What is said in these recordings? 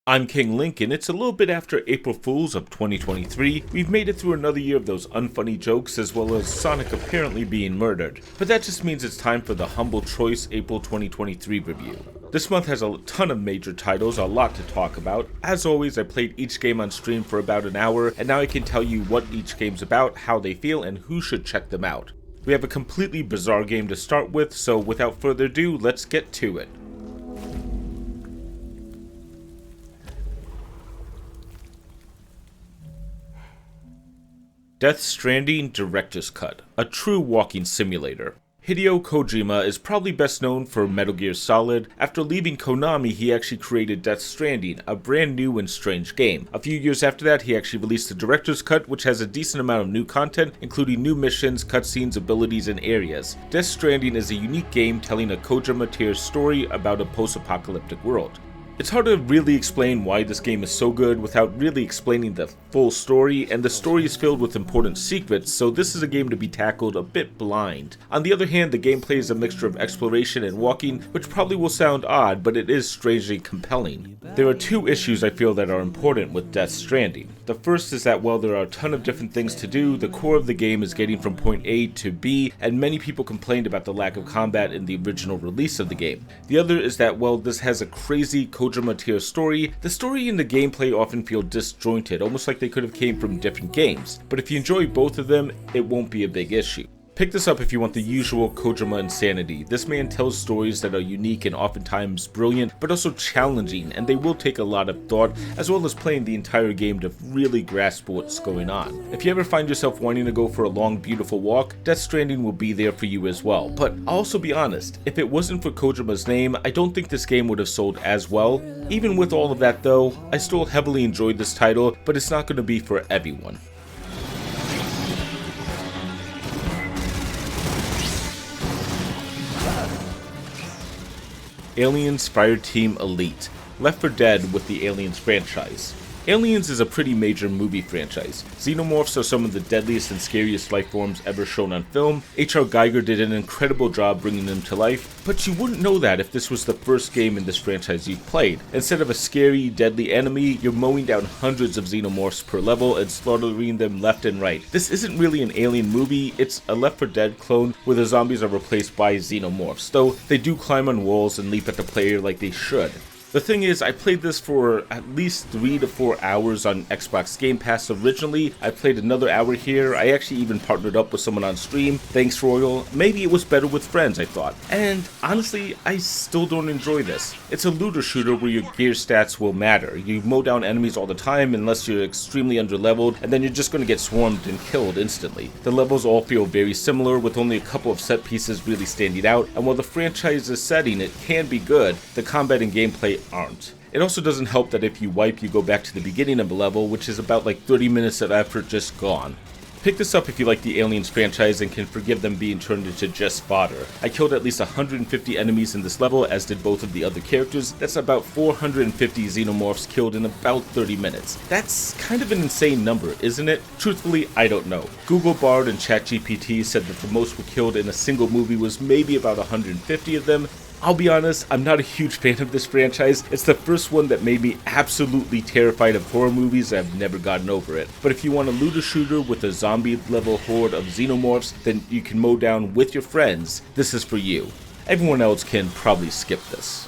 I'm King Link, and it's a little bit after April Fools of 2023. We've made it through another year of those unfunny jokes as well as Sonic apparently being murdered. But that just means it's time for the Humble Choice April 2023 review. This month has a ton of major titles, a lot to talk about. As always, I played each game on stream for about an hour, and now I can tell you what each game's about, how they feel, and who should check them out. We have a completely bizarre game to start with, so without further ado, let's get to it. Death Stranding Director's Cut, a true walking simulator. Hideo Kojima is probably best known for Metal Gear Solid. After leaving Konami, he actually created Death Stranding, a brand new and strange game. A few years after that, he actually released the Director's Cut, which has a decent amount of new content, including new missions, cutscenes, abilities, and areas. Death Stranding is a unique game telling a Kojima tier story about a post-apocalyptic world. It's hard to really explain why this game is so good without really explaining the full story, and the story is filled with important secrets, so this is a game to be tackled a bit blind. On the other hand, the gameplay is a mixture of exploration and walking, which probably will sound odd, but it is strangely compelling. There are two issues I feel that are important with Death Stranding. The first is that while there are a ton of different things to do, the core of the game is getting from point A to B, and many people complained about the lack of combat in the original release of the game. The other is that while this has a crazy Kojima tier story, the story and the gameplay often feel disjointed, almost like they could have came from different games. But if you enjoy both of them, it won't be a big issue. Pick this up if you want the usual Kojima insanity. This man tells stories that are unique and oftentimes brilliant, but also challenging, and they will take a lot of thought, as well as playing the entire game to really grasp what's going on. If you ever find yourself wanting to go for a long, beautiful walk, Death Stranding will be there for you as well. But I'll also be honest, if it wasn't for Kojima's name, I don't think this game would have sold as well. Even with all of that though, I still heavily enjoyed this title, but it's not going to be for everyone. Aliens Fireteam Elite, Left 4 Dead with the Aliens franchise. Aliens is a pretty major movie franchise. Xenomorphs are some of the deadliest and scariest life forms ever shown on film. H.R. Geiger did an incredible job bringing them to life, but you wouldn't know that if this was the first game in this franchise you've played. Instead of a scary, deadly enemy, you're mowing down hundreds of xenomorphs per level and slaughtering them left and right. This isn't really an alien movie, it's a Left 4 Dead clone where the zombies are replaced by xenomorphs, though they do climb on walls and leap at the player like they should. The thing is, I played this for at least 3 to 4 hours on Xbox Game Pass originally. I played another hour here. I actually even partnered up with someone on stream. Thanks, Royal. Maybe it was better with friends, I thought. And honestly, I still don't enjoy this. It's a looter shooter where your gear stats will matter. You mow down enemies all the time unless you're extremely underleveled, and then you're just going to get swarmed and killed instantly. The levels all feel very similar, with only a couple of set pieces really standing out, and while the franchise's setting it can be good, the combat and gameplay aren't. It also doesn't help that if you wipe, you go back to the beginning of a level, which is about like 30 minutes of effort just gone. Pick this up if you like the Aliens franchise and can forgive them being turned into just fodder. I killed at least 150 enemies in this level, as did both of the other characters. That's about 450 xenomorphs killed in about 30 minutes. That's kind of an insane number, isn't it? Truthfully, I don't know. Google Bard and ChatGPT said that the most were killed in a single movie was maybe about 150 of them. I'll be honest, I'm not a huge fan of this franchise. It's the first one that made me absolutely terrified of horror movies. I've never gotten over it. But if you want a looter shooter with a zombie level horde of xenomorphs then you can mow down with your friends, this is for you. Everyone else can probably skip this.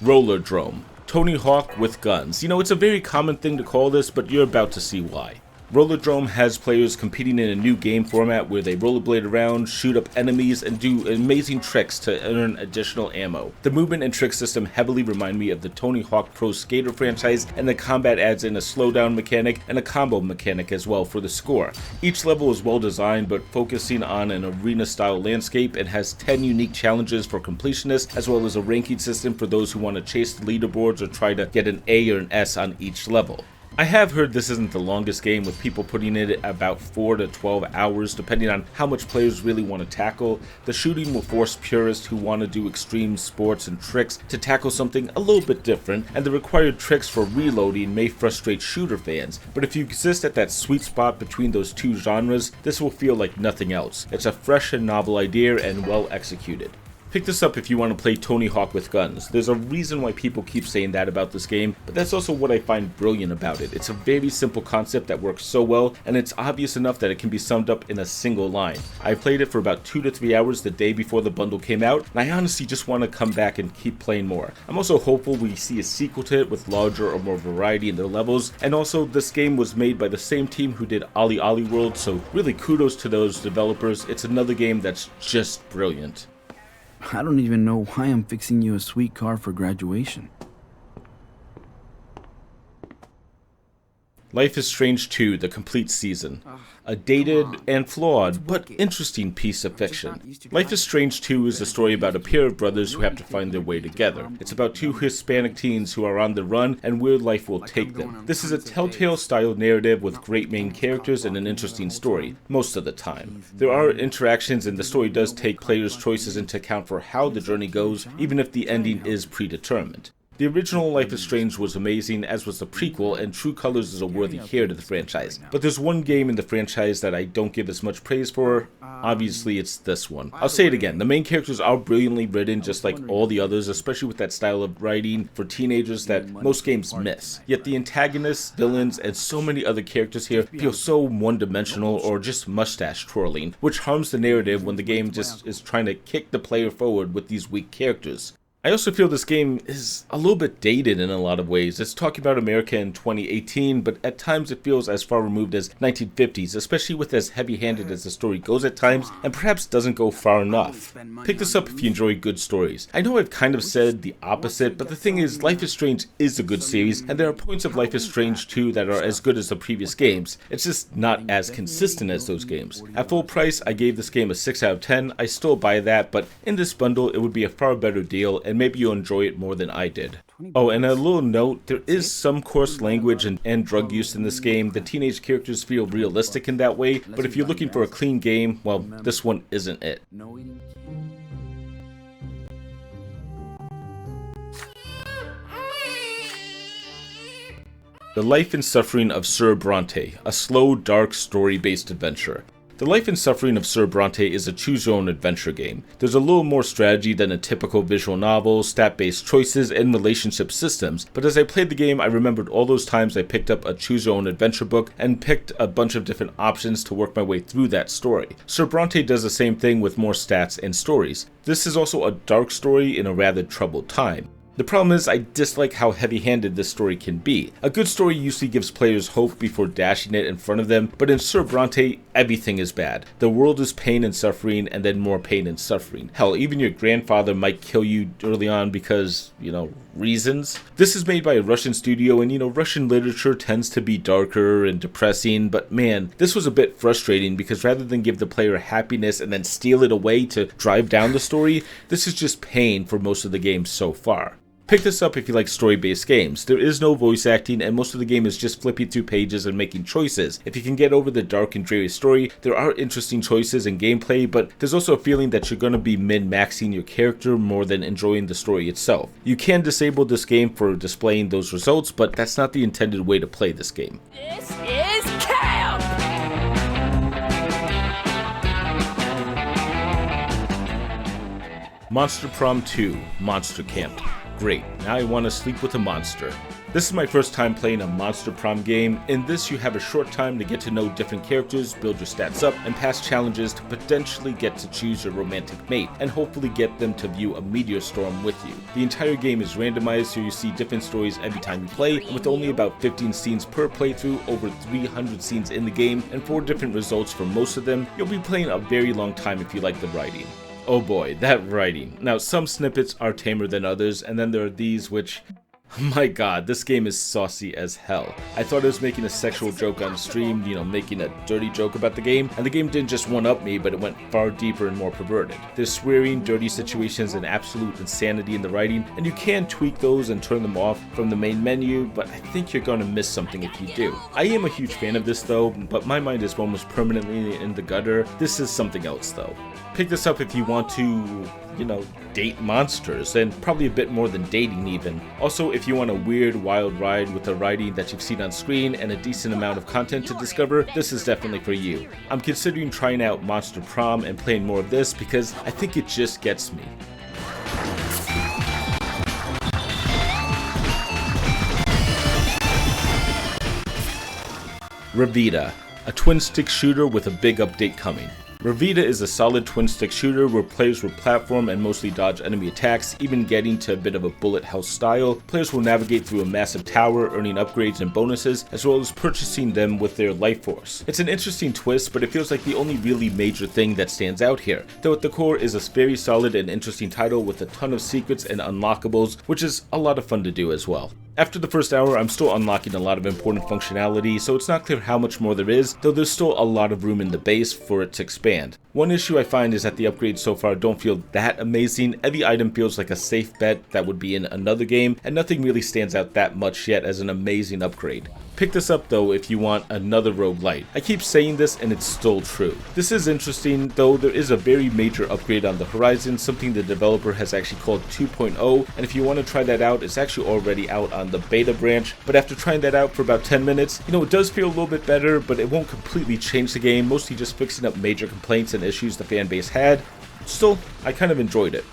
Rollerdrome, Tony Hawk with guns. You know, it's a very common thing to call this, but you're about to see why. Rollerdrome has players competing in a new game format where they rollerblade around, shoot up enemies, and do amazing tricks to earn additional ammo. The movement and trick system heavily remind me of the Tony Hawk Pro Skater franchise, and the combat adds in a slowdown mechanic and a combo mechanic as well for the score. Each level is well designed, but focusing on an arena-style landscape, and has 10 unique challenges for completionists, as well as a ranking system for those who want to chase the leaderboards or try to get an A or an S on each level. I have heard this isn't the longest game, with people putting in it about 4 to 12 hours depending on how much players really want to tackle. The shooting will force purists who want to do extreme sports and tricks to tackle something a little bit different, and the required tricks for reloading may frustrate shooter fans, but if you exist at that sweet spot between those two genres, this will feel like nothing else. It's a fresh and novel idea and well executed. Pick this up if you want to play Tony Hawk with guns. There's a reason why people keep saying that about this game, but that's also what I find brilliant about it. It's a very simple concept that works so well, and it's obvious enough that it can be summed up in a single line. I played it for about 2 to 3 hours the day before the bundle came out, and I honestly just want to come back and keep playing more. I'm also hopeful we see a sequel to it with larger or more variety in their levels, and also this game was made by the same team who did Ollie Ollie World, so really kudos to those developers. It's another game that's just brilliant. I don't even know why I'm fixing you a sweet car for graduation. Life is Strange 2: The Complete Season. A dated and flawed, but interesting piece of fiction. Life is Strange 2 is a story about a pair of brothers who have to find their way together. It's about two Hispanic teens who are on the run and where life will take them. This is a Telltale-style narrative with great main characters and an interesting story, most of the time. There are interactions, and the story does take players' choices into account for how the journey goes, even if the ending is predetermined. The original Life is Strange was amazing, as was the prequel, and True Colors is a worthy heir to the franchise. But there's one game in the franchise that I don't give as much praise for. Obviously, it's this one. I'll say it again, the main characters are brilliantly written just like all the others, especially with that style of writing for teenagers that most games miss. Yet the antagonists, villains, and so many other characters here feel so one-dimensional or just mustache twirling, which harms the narrative when the game just is trying to kick the player forward with these weak characters. I also feel this game is a little bit dated in a lot of ways. It's talking about America in 2018, but at times it feels as far removed as 1950s, especially with as heavy-handed as the story goes at times, and perhaps doesn't go far enough. Pick this up if you enjoy good stories. I know I've kind of said the opposite, but the thing is, Life is Strange is a good series, and there are points of Life is Strange 2 that are as good as the previous games. It's just not as consistent as those games. At full price, I gave this game a 6 out of 10. I still buy that, but in this bundle, it would be a far better deal, and maybe you'll enjoy it more than I did. Oh, and a little note, there is some coarse language and drug use in this game. The teenage characters feel realistic in that way, but if you're looking for a clean game, well, this one isn't it. The Life and Suffering of Sir Brante, a slow, dark, story-based adventure. The Life and Suffering of Sir Brante is a choose-your-own-adventure game. There's a little more strategy than a typical visual novel, stat-based choices, and relationship systems, but as I played the game, I remembered all those times I picked up a choose-your-own-adventure book and picked a bunch of different options to work my way through that story. Sir Brante does the same thing with more stats and stories. This is also a dark story in a rather troubled time. The problem is, I dislike how heavy-handed this story can be. A good story usually gives players hope before dashing it in front of them, but in Sir Brante, everything is bad. The world is pain and suffering, and then more pain and suffering. Hell, even your grandfather might kill you early on because, reasons. This is made by a Russian studio, and Russian literature tends to be darker and depressing, but man, this was a bit frustrating because rather than give the player happiness and then steal it away to drive down the story, this is just pain for most of the game so far. Pick this up if you like story-based games. There is no voice acting, and most of the game is just flipping through pages and making choices. If you can get over the dark and dreary story, there are interesting choices in gameplay, but there's also a feeling that you're going to be min-maxing your character more than enjoying the story itself. You can disable this game for displaying those results, but that's not the intended way to play this game. This is camp! Monster Prom 2: Monster Camp. Great, now I want to sleep with a monster. This is my first time playing a Monster Prom game. In this, you have a short time to get to know different characters, build your stats up, and pass challenges to potentially get to choose your romantic mate, and hopefully get them to view a meteor storm with you. The entire game is randomized, so you see different stories every time you play, and with only about 15 scenes per playthrough, over 300 scenes in the game, and 4 different results for most of them, you'll be playing a very long time if you like the writing. Oh boy, that writing. Now, some snippets are tamer than others, and then there are these which My god, this game is saucy as hell. I thought I was making a sexual joke on stream, making a dirty joke about the game, and the game didn't just one-up me, but it went far deeper and more perverted. There's swearing, dirty situations, and absolute insanity in the writing, and you can tweak those and turn them off from the main menu, but I think you're gonna miss something if you do. I am a huge fan of this though, but my mind is almost permanently in the gutter. This is something else though. Pick this up if you want to, date monsters, and probably a bit more than dating even. Also, if you want a weird, wild ride with the writing that you've seen on screen and a decent amount of content to discover, this is definitely for you. I'm considering trying out Monster Prom and playing more of this because I think it just gets me. Revita, a twin-stick shooter with a big update coming. Revita is a solid twin-stick shooter where players will platform and mostly dodge enemy attacks, even getting to a bit of a bullet hell style. Players will navigate through a massive tower, earning upgrades and bonuses, as well as purchasing them with their life force. It's an interesting twist, but it feels like the only really major thing that stands out here, though at the core is a very solid and interesting title with a ton of secrets and unlockables, which is a lot of fun to do as well. After the first hour, I'm still unlocking a lot of important functionality, so it's not clear how much more there is, though there's still a lot of room in the base for it to expand. One issue I find is that the upgrades so far don't feel that amazing. Every item feels like a safe bet that would be in another game, and nothing really stands out that much yet as an amazing upgrade. Pick this up though if you want another roguelite. I keep saying this and it's still true. This is interesting, though there is a very major upgrade on the horizon, something the developer has actually called 2.0, and if you want to try that out, it's actually already out on the beta branch, but after trying that out for about 10 minutes, it does feel a little bit better, but it won't completely change the game, mostly just fixing up major complaints and issues the fan base had. Still, I kind of enjoyed it.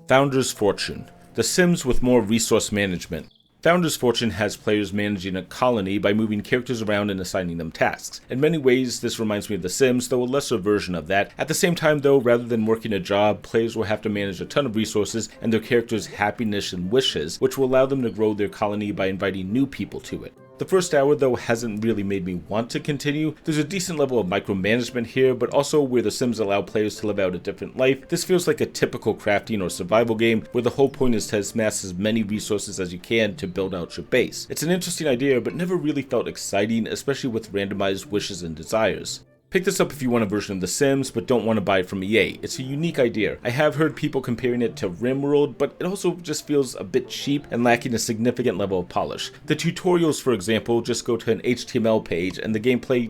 Founder's Fortune, The Sims with more resource management. Founder's Fortune has players managing a colony by moving characters around and assigning them tasks. In many ways, this reminds me of The Sims, though a lesser version of that. At the same time though, rather than working a job, players will have to manage a ton of resources and their characters' happiness and wishes, which will allow them to grow their colony by inviting new people to it. The first hour though hasn't really made me want to continue. There's a decent level of micromanagement here, but also where the Sims allow players to live out a different life. This feels like a typical crafting or survival game where the whole point is to amass as many resources as you can to build out your base. It's an interesting idea, but never really felt exciting, especially with randomized wishes and desires. Pick this up if you want a version of The Sims, but don't want to buy it from EA. It's a unique idea. I have heard people comparing it to RimWorld, but it also just feels a bit cheap and lacking a significant level of polish. The tutorials, for example, just go to an HTML page, and the gameplay,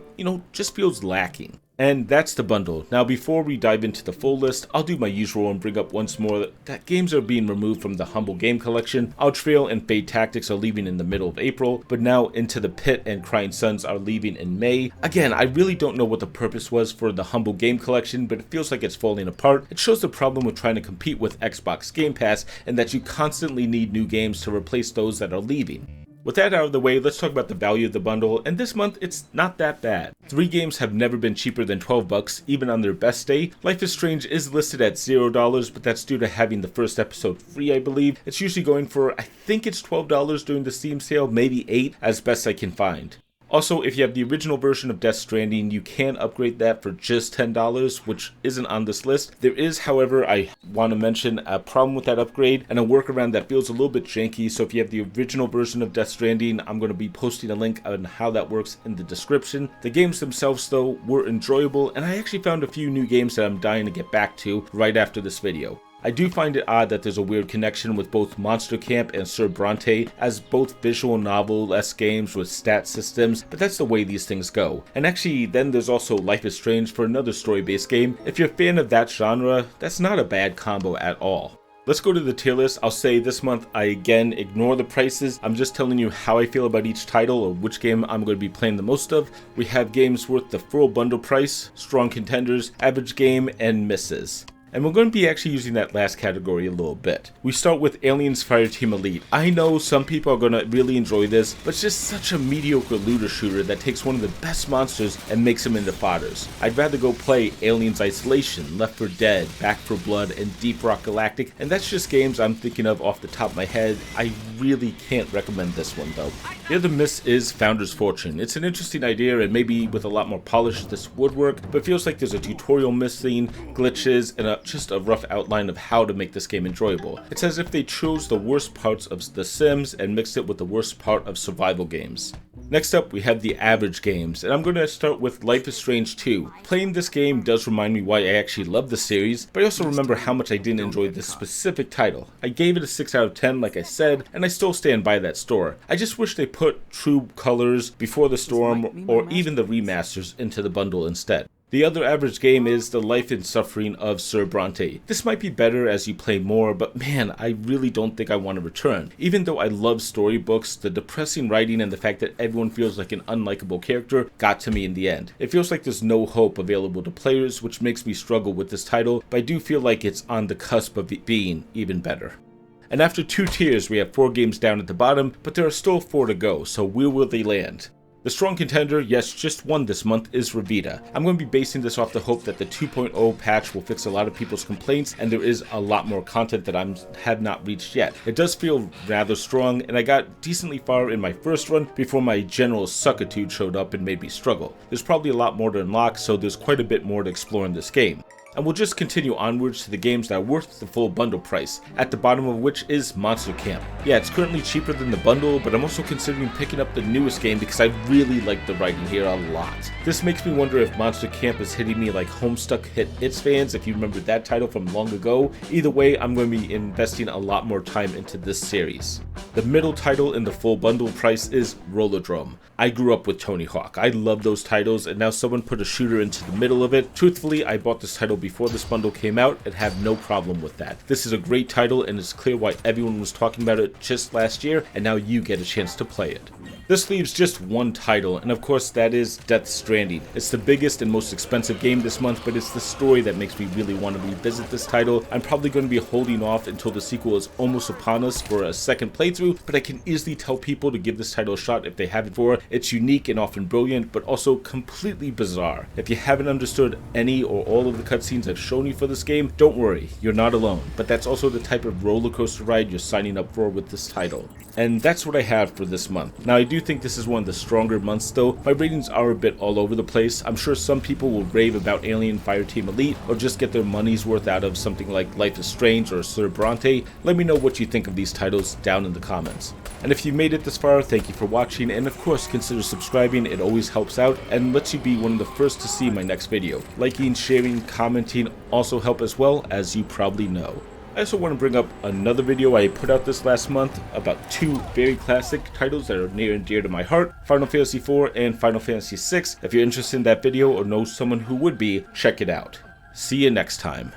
just feels lacking. And that's the bundle. Now before we dive into the full list, I'll do my usual and bring up once more that games are being removed from the Humble Game Collection. Outrail and Fade Tactics are leaving in the middle of April, but now Into the Pit and Crying Suns are leaving in May. Again, I really don't know what the purpose was for the Humble Game Collection, but it feels like it's falling apart. It shows the problem with trying to compete with Xbox Game Pass and that you constantly need new games to replace those that are leaving. With that out of the way, let's talk about the value of the bundle, and this month it's not that bad. 3 games have never been cheaper than $12, even on their best day. Life is Strange is listed at $0, but that's due to having the first episode free, I believe. It's usually going for, I think it's $12 during the Steam sale, maybe $8, as best I can find. Also, if you have the original version of Death Stranding, you can upgrade that for just $10, which isn't on this list. There is, however, I want to mention a problem with that upgrade and a workaround that feels a little bit janky, so if you have the original version of Death Stranding, I'm going to be posting a link on how that works in the description. The games themselves, though, were enjoyable, and I actually found a few new games that I'm dying to get back to right after this video. I do find it odd that there's a weird connection with both Monster Camp and Sir Brante as both visual novel-esque games with stat systems, but that's the way these things go. And actually, then there's also Life is Strange for another story-based game. If you're a fan of that genre, that's not a bad combo at all. Let's go to the tier list. I'll say this month I again ignore the prices. I'm just telling you how I feel about each title or which game I'm going to be playing the most of. We have games worth the full bundle price, strong contenders, average game, and misses. and we're going to be actually using that last category a little bit. We start with Aliens Fireteam Elite. I know some people are going to really enjoy this, but it's just such a mediocre looter shooter that takes one of the best monsters and makes them into fodders. I'd rather go play Aliens Isolation, Left 4 Dead, Back 4 Blood, and Deep Rock Galactic, and that's just games I'm thinking of off the top of my head. I really can't recommend this one though. The other miss is Founder's Fortune. It's an interesting idea, and maybe with a lot more polish this would work, but it feels like there's a tutorial missing, glitches, and just a rough outline of how to make this game enjoyable. It's as if they chose the worst parts of The Sims and mixed it with the worst part of survival games. Next up, we have the average games, and I'm going to start with Life is Strange 2. Playing this game does remind me why I actually love the series, but I also remember how much I didn't enjoy this specific title. I gave it a 6 out of 10 like I said, and I still stand by that score. I just wish they put True Colors, Before the Storm, or even the remasters into the bundle instead. The other average game is The Life and Suffering of Sir Brante. This might be better as you play more, but man, I really don't think I want to return. Even though I love storybooks, the depressing writing and the fact that everyone feels like an unlikable character got to me in the end. It feels like there's no hope available to players, which makes me struggle with this title, but I do feel like it's on the cusp of it being even better. And after 2 tiers, we have 4 games down at the bottom, but there are still 4 to go, so where will they land? The strong contender, yes, just one this month, is Revita. I'm going to be basing this off the hope that the 2.0 patch will fix a lot of people's complaints, and there is a lot more content that I have not reached yet. It does feel rather strong, and I got decently far in my first run before my general suckitude showed up and made me struggle. There's probably a lot more to unlock, so there's quite a bit more to explore in this game. And we'll just continue onwards to the games that are worth the full bundle price, at the bottom of which is Monster Camp. Yeah, it's currently cheaper than the bundle, but I'm also considering picking up the newest game because I really like the writing here a lot. This makes me wonder if Monster Camp is hitting me like Homestuck hit its fans, if you remember that title from long ago. Either way, I'm going to be investing a lot more time into this series. The middle title in the full bundle price is Rollerdrome. I grew up with Tony Hawk. I love those titles, and now someone put a shooter into the middle of it. Truthfully, I bought this title before this bundle came out and have no problem with that. This is a great title, and it's clear why everyone was talking about it just last year, and now you get a chance to play it. This leaves just one title, and of course that is Death Stranding. It's the biggest and most expensive game this month, but it's the story that makes me really want to revisit this title. I'm probably going to be holding off until the sequel is almost upon us for a second playthrough, but I can easily tell people to give this title a shot if they haven't before. It's unique and often brilliant, but also completely bizarre. If you haven't understood any or all of the cutscenes I've shown you for this game, don't worry, you're not alone. But that's also the type of roller coaster ride you're signing up for with this title. And that's what I have for this month. Now I do think this is one of the stronger months though. My ratings are a bit all over the place. I'm sure some people will rave about Alien Fireteam Elite or just get their money's worth out of something like Life is Strange or Sir Brante. Let me know what you think of these titles down in the comments. And if you made it this far, thank you for watching, and of course consider subscribing. It always helps out and lets you be one of the first to see my next video. Liking, sharing, commenting also help as well, as you probably know. I also want to bring up another video I put out this last month about 2 very classic titles that are near and dear to my heart, Final Fantasy IV and Final Fantasy VI. If you're interested in that video or know someone who would be, check it out. See you next time.